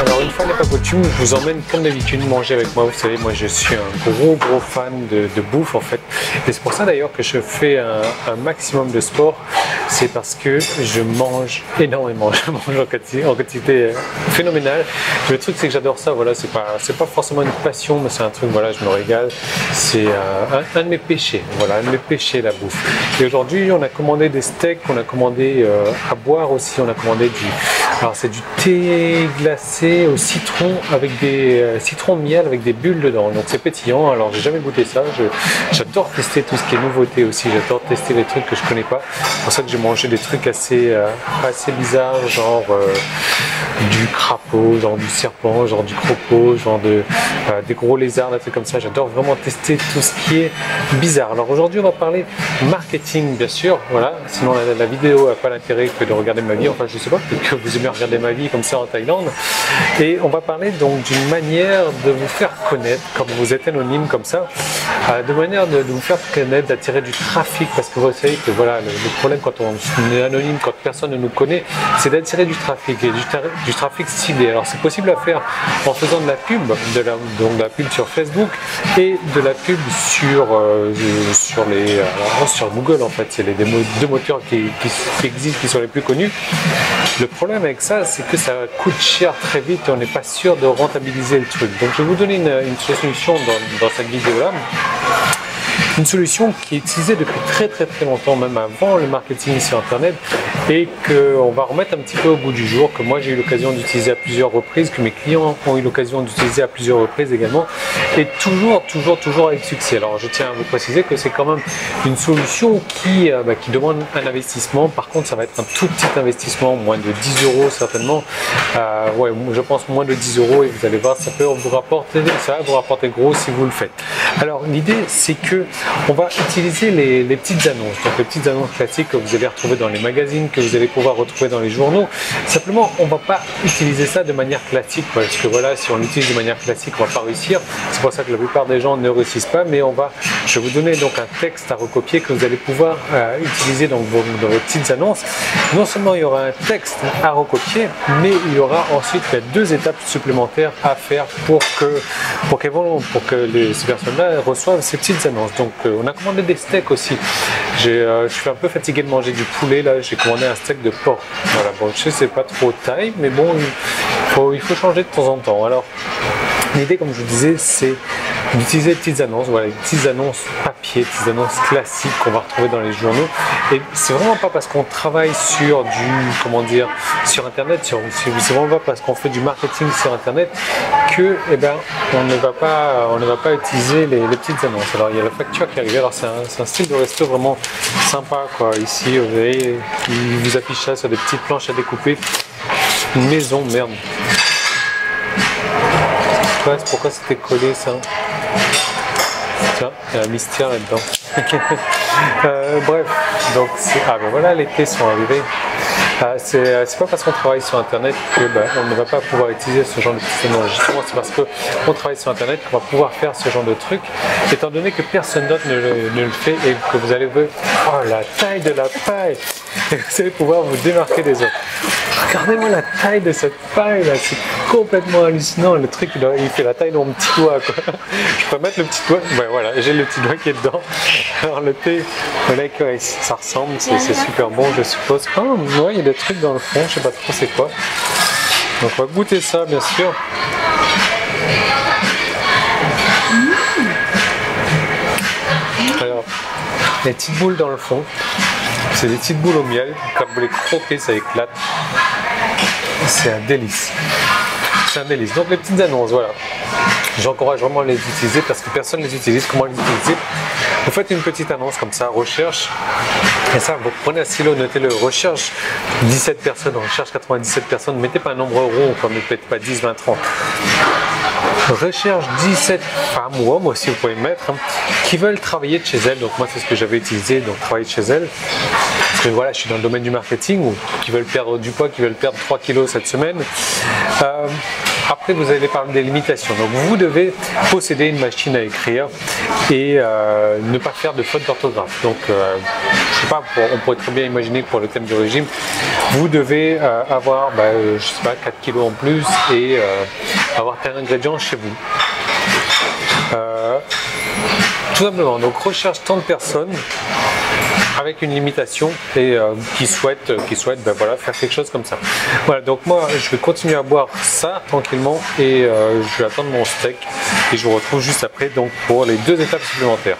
Alors une fois n'est pas coutume, je vous emmène comme d'habitude manger avec moi. Vous savez, moi je suis un gros fan de bouffe en fait. Et c'est pour ça d'ailleurs que je fais un maximum de sport. C'est parce que je mange énormément, je mange en quantité phénoménale. Le truc c'est que j'adore ça, voilà, c'est pas forcément une passion, mais c'est un truc, voilà, je me régale. C'est un de mes péchés, voilà, un de mes péchés, la bouffe. Et aujourd'hui on a commandé des steaks, on a commandé à boire aussi, on a commandé alors c'est du thé glacé au citron avec des citrons miel avec des bulles dedans, donc c'est pétillant. Alors j'ai jamais goûté ça, j'adore tester tout ce qui est nouveauté aussi, j'adore tester les trucs que je connais pas. C'est pour ça que j'ai mangé des trucs assez bizarres, genre du crapaud, genre du serpent, genre du croco, genre des gros lézards, des trucs comme ça. J'adore vraiment tester tout ce qui est bizarre. Alors aujourd'hui on va parler marketing bien sûr, voilà, sinon la vidéo n'a pas l'intérêt que de regarder ma vie, enfin je sais pas, peut-être que vous aimez regarder ma vie comme ça en Thaïlande. Et on va parler donc d'une manière de vous faire connaître, comme vous êtes anonyme comme ça, de manière de vous faire connaître, d'attirer du trafic, parce que vous savez que voilà, le problème quand on est anonyme, quand personne ne nous connaît, c'est d'attirer du trafic, et du trafic ciblé. Alors c'est possible à faire en faisant de la pub, donc de la pub sur Facebook et de la pub sur Google en fait. C'est les deux moteurs qui existent, qui sont les plus connus. Le problème avec ça, c'est que ça coûte cher très vite et on n'est pas sûr de rentabiliser le truc. Donc je vais vous donner une solution dans cette vidéo-là. Une solution qui est utilisée depuis très longtemps, même avant le marketing sur internet, et qu'on va remettre un petit peu au goût du jour, que moi j'ai eu l'occasion d'utiliser à plusieurs reprises, que mes clients ont eu l'occasion d'utiliser à plusieurs reprises également, et toujours avec succès. Alors je tiens à vous préciser que c'est quand même une solution qui demande un investissement. Par contre ça va être un tout petit investissement, moins de 10 euros certainement, ouais, je pense moins de 10 euros, et vous allez voir, ça va vous rapporter gros si vous le faites. Alors l'idée c'est que on va utiliser les petites annonces, donc les petites annonces classiques que vous allez retrouver dans les magazines, que vous allez pouvoir retrouver dans les journaux. Simplement, on ne va pas utiliser ça de manière classique, parce que voilà, si on l'utilise de manière classique, on ne va pas réussir. C'est pour ça que la plupart des gens ne réussissent pas, mais je vais vous donner donc un texte à recopier que vous allez pouvoir utiliser dans vos petites annonces. Non seulement il y aura un texte à recopier, mais il y aura ensuite deux étapes supplémentaires à faire pour que ces personnes-là reçoivent ces petites annonces. Donc on a commandé des steaks aussi. Je suis un peu fatigué de manger du poulet là, j'ai commandé un steak de porc. Voilà, bon je sais c'est pas trop taille, mais bon il faut changer de temps en temps. Alors l'idée, comme je vous disais, c'est d'utiliser des petites annonces, voilà, des petites annonces papier, des petites annonces classiques qu'on va retrouver dans les journaux. Et c'est vraiment pas parce qu'on travaille sur sur internet, c'est vraiment pas parce qu'on fait du marketing sur internet que on ne va pas utiliser les petites annonces. Alors il y a la facture qui arrive. Alors c'est un style de resto vraiment sympa quoi. Ici vous voyez, il vous affiche ça sur des petites planches à découper. Une maison, merde. Pourquoi c'était collé ça? Tiens, il y a un mystère là-dedans. Bref, donc voilà, les thés sont arrivés. C'est pas parce qu'on travaille sur internet que on ne va pas pouvoir utiliser ce genre de petites annonces. Justement, c'est parce qu'on travaille sur internet qu'on va pouvoir faire ce genre de truc, étant donné que personne d'autre ne le fait, et que vous allez voir, oh la taille de la paille, et vous allez pouvoir vous démarquer des autres. Regardez-moi la taille de cette paille là, c'est complètement hallucinant. Le truc il fait la taille de mon petit doigt quoi. Je peux mettre le petit doigt, ouais voilà, j'ai le petit doigt qui est dedans. Alors le thé, voilà, ça ressemble, c'est super bon je suppose. Ah ouais, il y a des trucs dans le fond, je sais pas trop c'est quoi. Donc on va goûter ça bien sûr. Alors, les petites boules dans le fond. C'est des petites boules au miel, quand vous les croquez ça éclate. C'est un délice. C'est un délice. Donc les petites annonces, voilà. J'encourage vraiment à les utiliser parce que personne ne les utilise. Comment les utiliser? Vous faites une petite annonce comme ça, recherche. Et ça, vous prenez un stylo, notez-le, recherche 17 personnes, recherche 97 personnes. Mettez pas un nombre rond, comme ne faites pas 10, 20, 30. Recherche 17 femmes ou hommes aussi, vous pouvez mettre, qui veulent travailler de chez elles. Donc moi c'est ce que j'avais utilisé, donc travailler de chez elles. Parce que voilà, je suis dans le domaine du marketing, ou qui veulent perdre du poids, qui veulent perdre 3 kilos cette semaine. Après, vous allez parler des limitations. Donc, vous devez posséder une machine à écrire et ne pas faire de faute d'orthographe. Donc, je sais pas, on pourrait très bien imaginer que pour le thème du régime, vous devez avoir, je sais pas, 4 kilos en plus et avoir tel ingrédient chez vous. Tout simplement, donc recherche tant de personnes avec une limitation et qui souhaitent voilà, faire quelque chose comme ça. Voilà, donc moi je vais continuer à boire ça tranquillement et je vais attendre mon steak et je vous retrouve juste après donc pour les 2 étapes supplémentaires.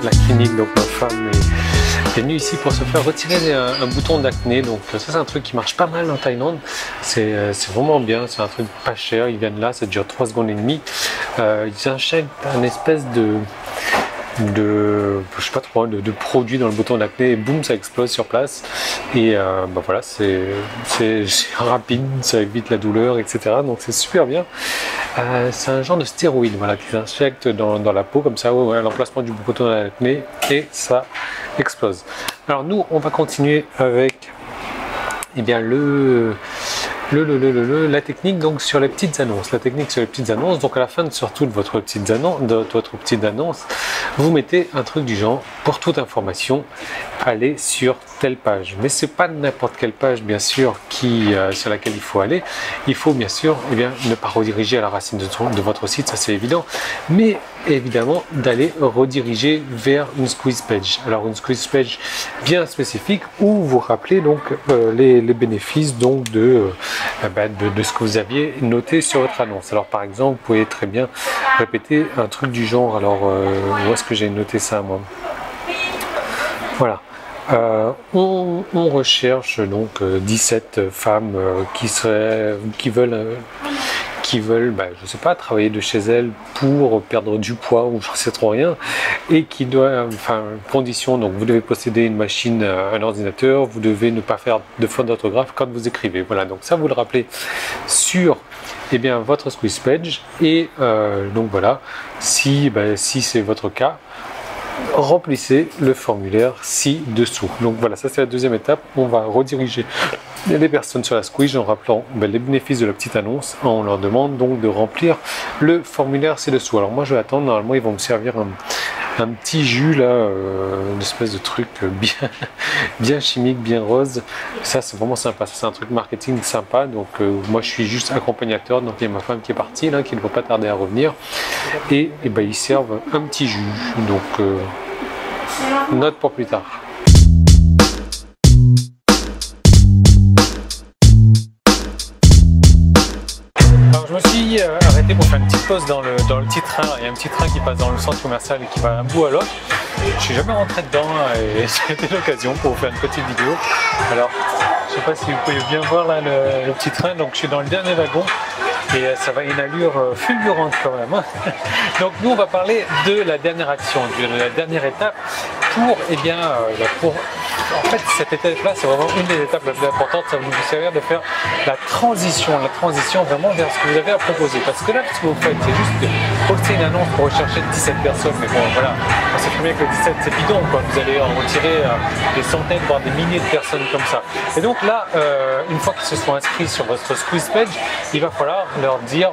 La clinique, donc ma femme est venue ici pour se faire retirer un bouton d'acné, donc ça c'est un truc qui marche pas mal en Thaïlande, c'est vraiment bien, c'est un truc pas cher, ils viennent là, ça dure 3 secondes et demie, ils achètent un espèce de je sais pas trop, de produit dans le bouton d'acné et boum, ça explose sur place et voilà, c'est rapide, ça évite la douleur, etc. Donc c'est super bien. C'est un genre de stéroïde, voilà, qu'ils injectent dans la peau comme ça, à l'emplacement du bouton d'acné et ça explose. Alors nous, on va continuer avec bien la technique donc sur les petites annonces. La technique sur les petites annonces, donc à la fin surtout de votre petite annonce, vous mettez un truc du genre, pour toute information, allez sur telle page. Mais c'est pas n'importe quelle page bien sûr sur laquelle il faut aller. Il faut bien sûr ne pas rediriger à la racine de votre site, ça c'est évident, mais évidemment d'aller rediriger vers une squeeze page. Alors une squeeze page bien spécifique où vous rappelez donc les bénéfices donc de ce que vous aviez noté sur votre annonce. Alors par exemple, vous pouvez très bien répéter un truc du genre, alors où est-ce que j'ai noté ça moi? Voilà. On recherche donc 17 femmes qui veulent je sais pas, travailler de chez elles pour perdre du poids ou j'en sais trop rien, et qui doit, condition, donc vous devez posséder une machine, un ordinateur, vous devez ne pas faire de faute d'orthographe quand vous écrivez. Voilà, donc ça vous le rappelez sur votre squeeze page et donc voilà, si c'est votre cas, remplissez le formulaire ci-dessous. Donc voilà, ça c'est la deuxième étape. On va rediriger les personnes sur la squeeze en rappelant les bénéfices de la petite annonce. On leur demande donc de remplir le formulaire ci-dessous. Alors moi je vais attendre, normalement ils vont me servir un petit jus là, une espèce de truc bien chimique, bien rose. Ça c'est vraiment sympa, ça c'est un truc marketing sympa. Donc moi je suis juste accompagnateur, donc il y a ma femme qui est partie là, qui ne va pas tarder à revenir. Et ils servent un petit jus, donc note pour plus tard. Alors je me suis arrêté pour faire une petite pause dans le petit train. Il y a un petit train qui passe dans le centre commercial et qui va d'un bout à l'autre. Je suis jamais rentré dedans et c'était l'occasion pour vous faire une petite vidéo. Alors je ne sais pas si vous pouvez bien voir là le petit train. Donc je suis dans le dernier wagon et ça va à une allure fulgurante quand même. Donc nous on va parler de la dernière action, de la dernière étape pour en fait cette étape là c'est vraiment une des étapes les plus importantes. Ça va vous servir de faire la transition vraiment vers ce que vous avez à proposer, parce que là ce que vous faites c'est juste poster une annonce pour rechercher 17 personnes, mais bon voilà, on sait très bien que 17 c'est bidon quoi, vous allez en retirer des centaines voire des milliers de personnes comme ça. Et donc là une fois qu'ils se sont inscrits sur votre squeeze page, il va falloir leur dire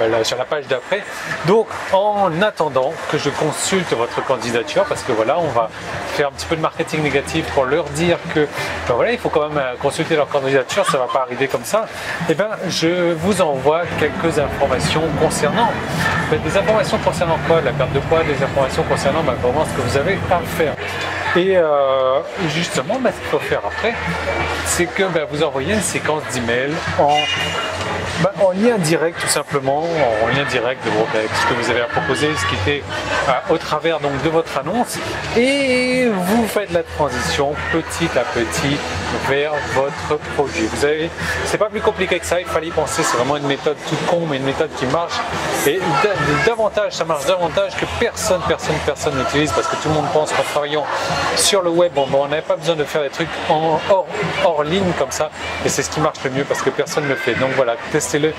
là, sur la page d'après, donc en attendant que je consulte votre candidature, parce que voilà, on va faire un petit peu de marketing négatif pour leur dire que voilà, il faut quand même consulter leur candidature, ça ne va pas arriver comme ça. Et je vous envoie quelques informations concernant des informations concernant quoi, la perte de poids, des informations concernant vraiment ce que vous avez à faire. Et justement, ce qu'il faut faire après, c'est que vous envoyez une séquence d'emails En lien direct tout simplement, en lien direct avec ce que vous avez à proposer, ce qui était au travers donc de votre annonce, et vous faites la transition petit à petit vers votre produit. Vous savez, c'est pas plus compliqué que ça, il fallait y penser, c'est vraiment une méthode toute con mais une méthode qui marche, et davantage, ça marche davantage que personne n'utilise, parce que tout le monde pense qu'en travaillant sur le web, on n'avait pas besoin de faire des trucs hors ligne comme ça, et c'est ce qui marche le mieux parce que personne ne le fait. Donc voilà, testez-le.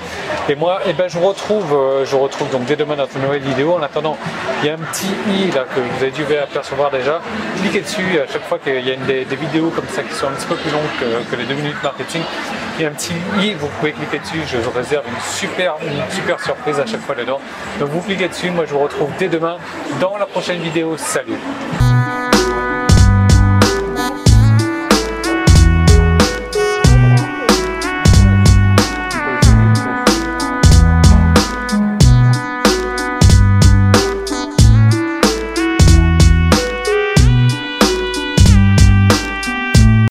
Et moi, je vous retrouve donc dès demain dans une nouvelle vidéo. En attendant, il y a un petit i là que vous avez dû apercevoir déjà. Cliquez dessus à chaque fois qu'il y a des vidéos comme ça qui sont un petit peu plus longues que les 2 minutes marketing. Il y a un petit i, vous pouvez cliquer dessus. Je vous réserve une super surprise à chaque fois dedans. Donc vous cliquez dessus. Moi, je vous retrouve dès demain dans la prochaine vidéo. Salut!